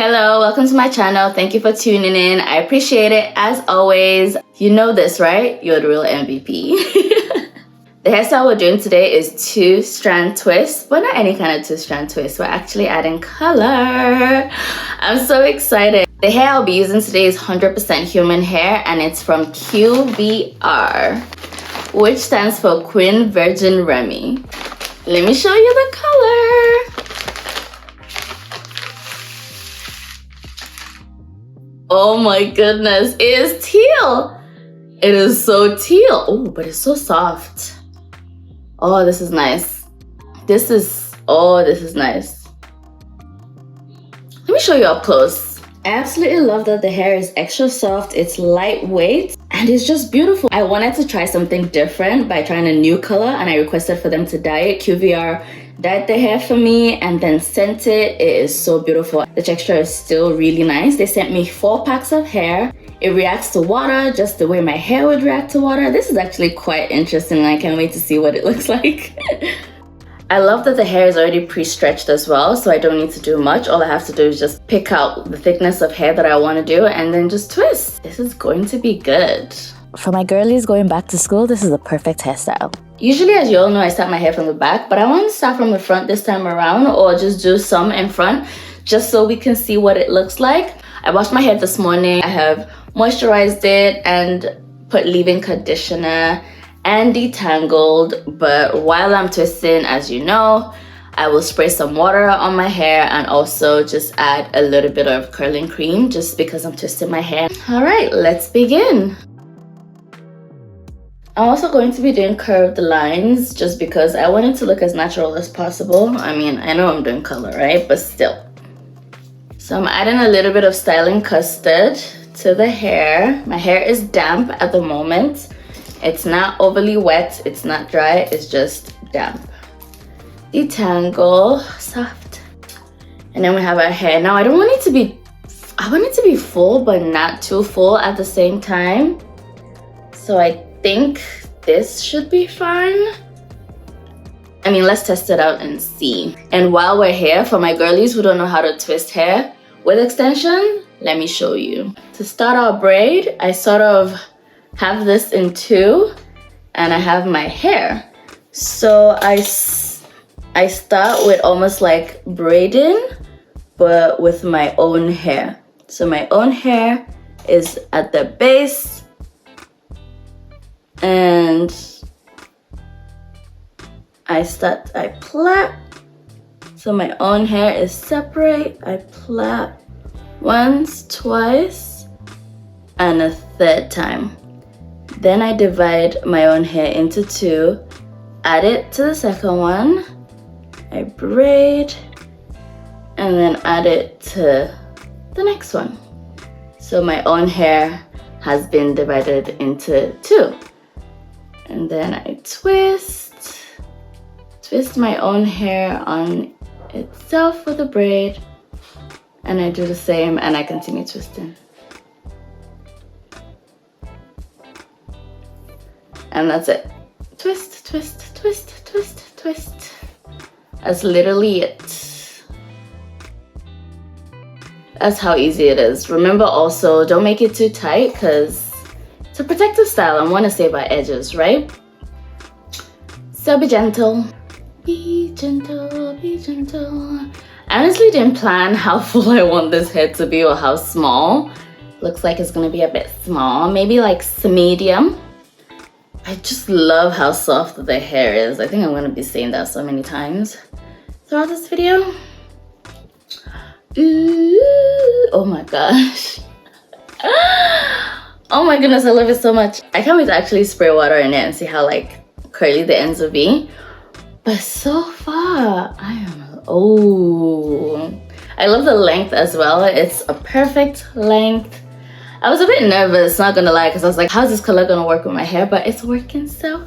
Hello, welcome to my channel. Thank you for tuning in. I appreciate it as always. You know this, right? You're the real MVP. The hairstyle we're doing today is 2-strand twist, but not any kind of 2-strand twist. We're actually adding color. I'm so excited. The hair I'll be using today is 100% human hair, and it's from QVR, which stands for Queen Virgin Remy. Let me show you the color. Oh my goodness, it is teal. It is so teal. Oh, but it's so soft. Oh, this is nice. This is nice. Let me show you up close. I absolutely love that the hair is extra soft, it's lightweight, and it's just beautiful. I wanted to try something different by trying a new color, and I requested for them to dye it. QVR dyed the hair for me and then sent it. It is so beautiful. The texture is still really nice. They sent me 4 packs of hair. It reacts to water just the way my hair would react to water. This is actually quite interesting, and I can't wait to see what it looks like. I love that the hair is already pre-stretched as well, so I don't need to do much. All I have to do is just pick out the thickness of hair that I want to do and then just twist. This is going to be good. For my girlies going back to school, this is the perfect hairstyle. Usually, as you all know, I start my hair from the back, but I want to start from the front this time around, or just do some in front just so we can see what it looks like. I washed my hair this morning. I have moisturized it and put leave-in conditioner and detangled, but while I'm twisting, as you know, I will spray some water on my hair and also just add a little bit of curling cream just because I'm twisting my hair. All right, let's begin. I'm also going to be doing curved lines just because I want it to look as natural as possible. I mean, I know I'm doing color, right? But still. So I'm adding a little bit of styling custard to the hair. My hair is damp at the moment. It's not overly wet, it's not dry, it's just damp. Detangle, soft. And then we have our hair. Now I want it to be full, but not too full at the same time. So I think this should be fine. I mean, let's test it out and see. And while we're here, for my girlies who don't know how to twist hair with extension, let me show you. To start our braid, I sort of have this in 2, and I have my hair. So I start with almost like braiding, but with my own hair. So my own hair is at the base, and I plait. So my own hair is separate. I plait once, twice, and a 3rd time. Then I divide my own hair into 2, add it to the 2nd one, I braid, and then add it to the next one. So my own hair has been divided into 2. And then I twist my own hair on itself with a braid, and I do the same, and I continue twisting. And that's it. Twist, twist, twist, twist, twist. That's literally it. That's how easy it is. Remember also, don't make it too tight because it's a protective style and want to save our edges, right? So be gentle. Be gentle, be gentle. I honestly didn't plan how full I want this head to be or how small. Looks like it's gonna be a bit small, maybe like medium. I just love how soft the hair is. I think I'm gonna be saying that so many times throughout this video. Ooh, oh my gosh. Oh my goodness, I love it so much. I can't wait to actually spray water in it and see how like curly the ends will be. But so far, I love the length as well. It's a perfect length. I was a bit nervous, not gonna lie, because I was like, how's this color gonna work with my hair? But it's working so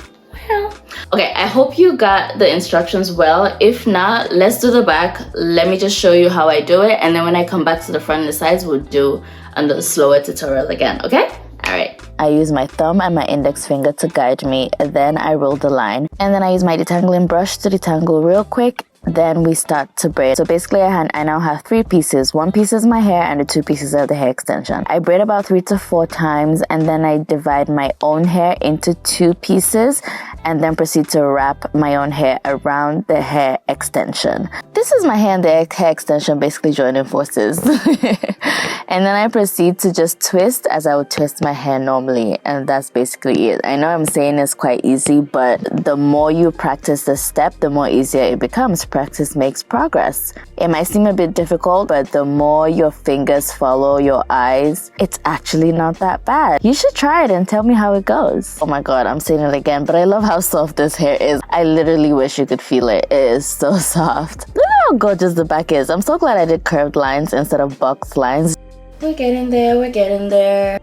well. Okay, I hope you got the instructions well. If not, let's do the back. Let me just show you how I do it. And then when I come back to the front and the sides, we'll do a slower tutorial again, okay? All right. I use my thumb and my index finger to guide me. Then I roll the line. And then I use my detangling brush to detangle real quick. then we start to braid. So basically I now have 3 pieces. 1 piece is my hair and the 2 pieces of the hair extension. I braid about 3 to 4 times, and then I divide my own hair into 2 pieces and then proceed to wrap my own hair around the hair extension. This is my hair and the hair extension basically joining forces. And then I proceed to just twist as I would twist my hair normally, and that's basically it. I know I'm saying it's quite easy, but the more you practice this step, the more easier it becomes. Practice makes progress. It might seem a bit difficult, but the more your fingers follow your eyes, it's actually not that bad. You should try it and tell me how it goes. Oh my god, I'm saying it again, but I love how soft this hair is. I literally wish you could feel it. It is so soft. Look at how gorgeous the back is. I'm so glad I did curved lines instead of box lines. We're getting there, we're getting there.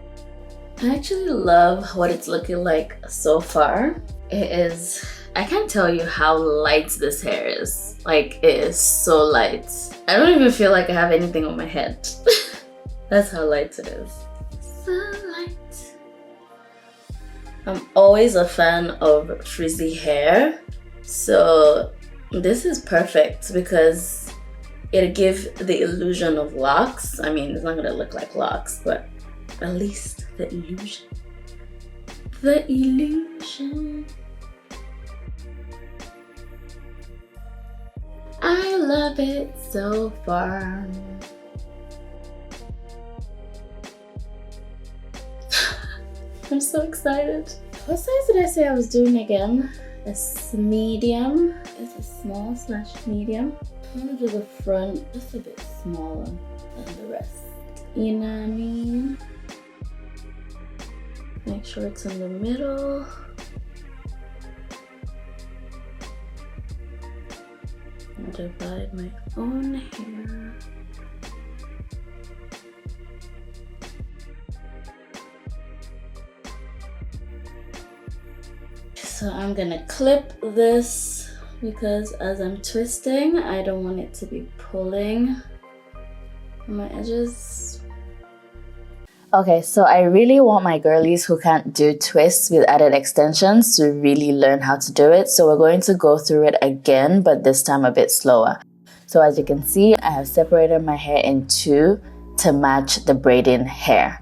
I actually love what it's looking like so far. It is, I can't tell you how light this hair is. Like, it is so light. I don't even feel like I have anything on my head. That's how light it is. So light. I'm always a fan of frizzy hair. So this is perfect because it'll give the illusion of locks. I mean, it's not gonna look like locks, but at least the illusion. The illusion. I love it so far. I'm so excited. What size did I say I was doing again? A medium. It's a small / medium. I'm gonna do the front just a bit smaller than the rest. You know what I mean? Make sure it's in the middle. And divide my own hair. So I'm gonna clip this because as I'm twisting, I don't want it to be pulling on my edges. Okay, so I really want my girlies who can't do twists with added extensions to really learn how to do it. So we're going to go through it again, but this time a bit slower. So as you can see, I have separated my hair in 2 to match the braiding hair.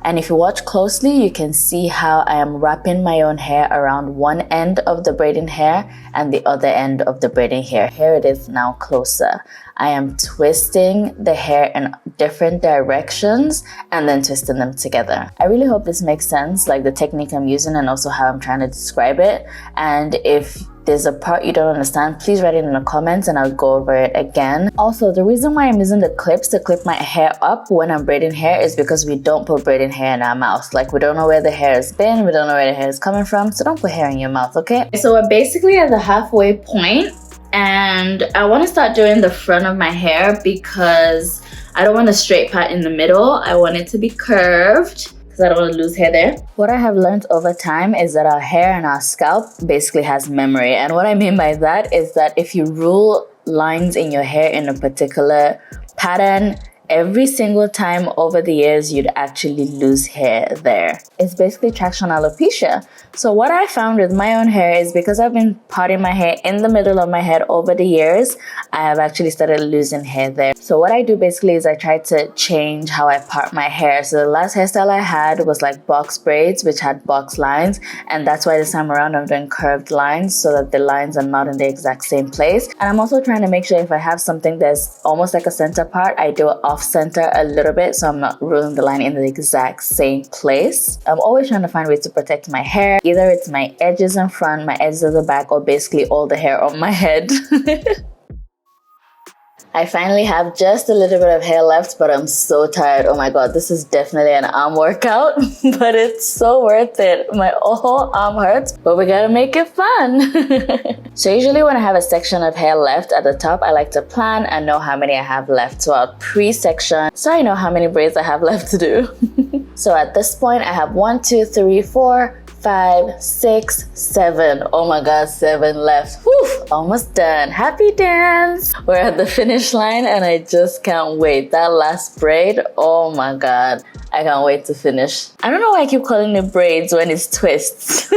And if you watch closely, you can see how I am wrapping my own hair around one end of the braiding hair and the other end of the braiding hair. Here it is now closer. I am twisting the hair in different directions and then twisting them together. I really hope this makes sense, like the technique I'm using and also how I'm trying to describe it. And if there's a part you don't understand, please write it in the comments and I'll go over it again. Also, the reason why I'm using the clips to clip my hair up when I'm braiding hair is because we don't put braiding hair in our mouth. Like, we don't know where the hair has been, we don't know where the hair is coming from, so don't put hair in your mouth, okay? So we're basically at the halfway point, and I want to start doing the front of my hair because I don't want a straight part in the middle. I want it to be curved, I don't want to lose hair there. What I have learned over time is that our hair and our scalp basically has memory. And what I mean by that is that if you rule lines in your hair in a particular pattern, every single time over the years, you'd actually lose hair there. It's basically traction alopecia. So what I found with my own hair is because I've been parting my hair in the middle of my head over the years, I have actually started losing hair there. So what I do basically is I try to change how I part my hair. So the last hairstyle I had was like box braids, which had box lines. And that's why this time around I'm doing curved lines so that the lines are not in the exact same place. And I'm also trying to make sure if I have something that's almost like a center part, I do it off center a little bit so I'm not ruling the line in the exact same place. I'm always trying to find ways to protect my hair. Either it's my edges in front, my edges at the back, or basically all the hair on my head. I finally have just a little bit of hair left, but I'm so tired. Oh my god, this is definitely an arm workout, but it's so worth it. My whole arm hurts, but we gotta make it fun. So usually when I have a section of hair left at the top, I like to plan and know how many I have left. So I'll pre-section so I know how many braids I have left to do. So at this point, I have 1, 2, 3, 4, 5, 6, 7. Oh my god, 7 left. Whew, almost done. Happy dance. We're at the finish line and I just can't wait. That last braid, oh my god, I can't wait to finish. I don't know why I keep calling it braids when it's twists.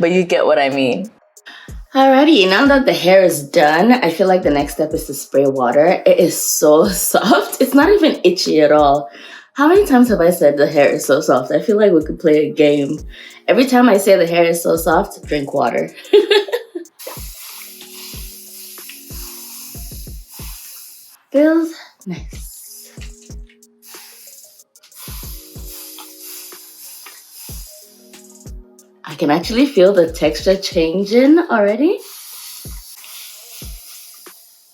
But you get what I mean. Alrighty, now that the hair is done, I feel like the next step is to spray water. It is so soft. It's not even itchy at all. How many times have I said the hair is so soft? I feel like we could play a game. Every time I say the hair is so soft, drink water. Feels nice. I can actually feel the texture changing already.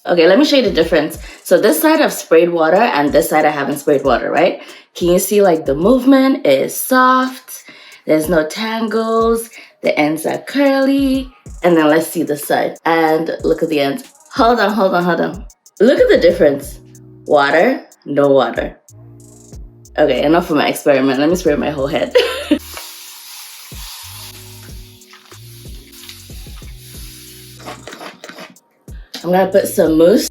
Okay, let me show you the difference. So this side I've sprayed water and this side I haven't sprayed water, right? Can you see like the movement is soft, there's no tangles, the ends are curly, and then let's see the side. And look at the ends. Hold on. Look at the difference. Water, no water. Okay, enough for my experiment. Let me spray my whole head. I'm gonna put some mousse.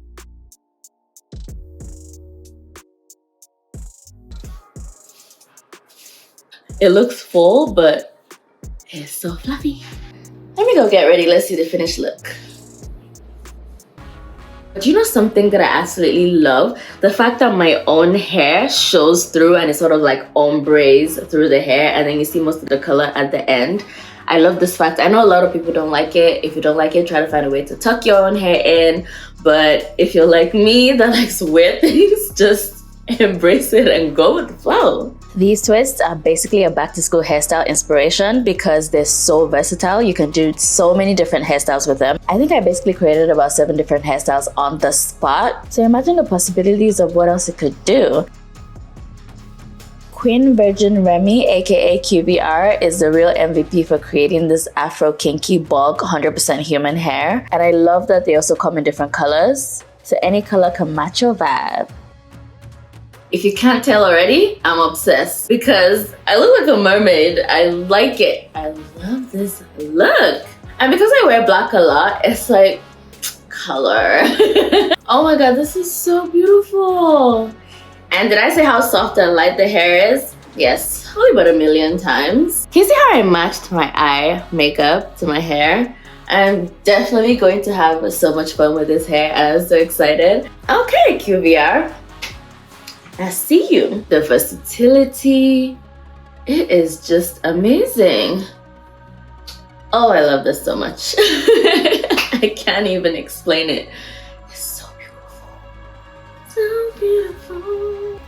It looks full, but it's so fluffy. Let me go get ready. Let's see the finished look. Do you know something that I absolutely love? The fact that my own hair shows through and it's sort of like ombres through the hair, and then you see most of the color at the end. I love this fact. I know a lot of people don't like it. If you don't like it, try to find a way to tuck your own hair in. But if you're like me that likes weird things, just embrace it and go with the flow. These twists are basically a back to school hairstyle inspiration because they're so versatile. You can do so many different hairstyles with them. I think I basically created about 7 different hairstyles on the spot. So imagine the possibilities of what else it could do. Queen Virgin Remy, aka QVR, is the real MVP for creating this Afro kinky bulk 100% human hair. And I love that they also come in different colors. So any color can match your vibe. If you can't tell already, I'm obsessed because I look like a mermaid. I like it. I love this look. And because I wear black a lot, it's like color. Oh my god, this is so beautiful. And did I say how soft and light the hair is? Yes, probably about 1,000,000 times. Can you see how I matched my eye makeup to my hair? I'm definitely going to have so much fun with this hair and I'm so excited. Okay, QVR. I see you. The versatility, it is just amazing. Oh, I love this so much. I can't even explain it. It's so beautiful. So beautiful.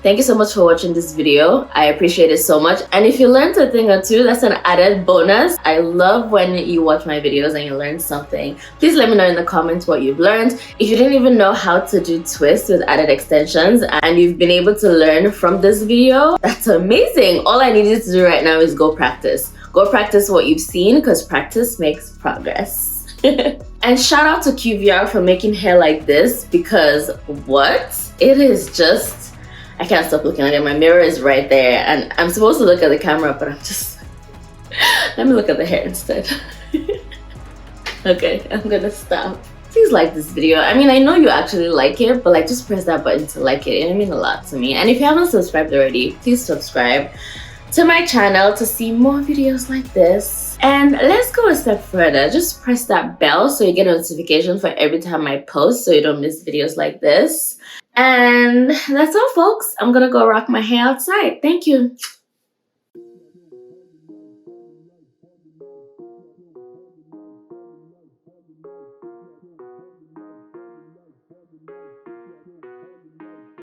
Thank you so much for watching this video. I appreciate it so much. And if you learned a thing or two, that's an added bonus. I love when you watch my videos and you learn something. Please let me know in the comments what you've learned. If you didn't even know how to do twists with added extensions and you've been able to learn from this video, that's amazing. All I need you to do right now is go practice. Go practice what you've seen because practice makes progress. And shout out to QVR for making hair like this because what? It is just, I can't stop looking at it. My mirror is right there and I'm supposed to look at the camera, but I'm just, let me look at the hair instead. Okay, I'm gonna stop. Please like this video. I mean, I know you actually like it, but like just press that button to like it. It means a lot to me. And if you haven't subscribed already, please subscribe to my channel to see more videos like this. And let's go a step further. Just press that bell so you get a notification for every time I post so you don't miss videos like this. And that's all, folks. I'm gonna go rock my hair outside. Thank you.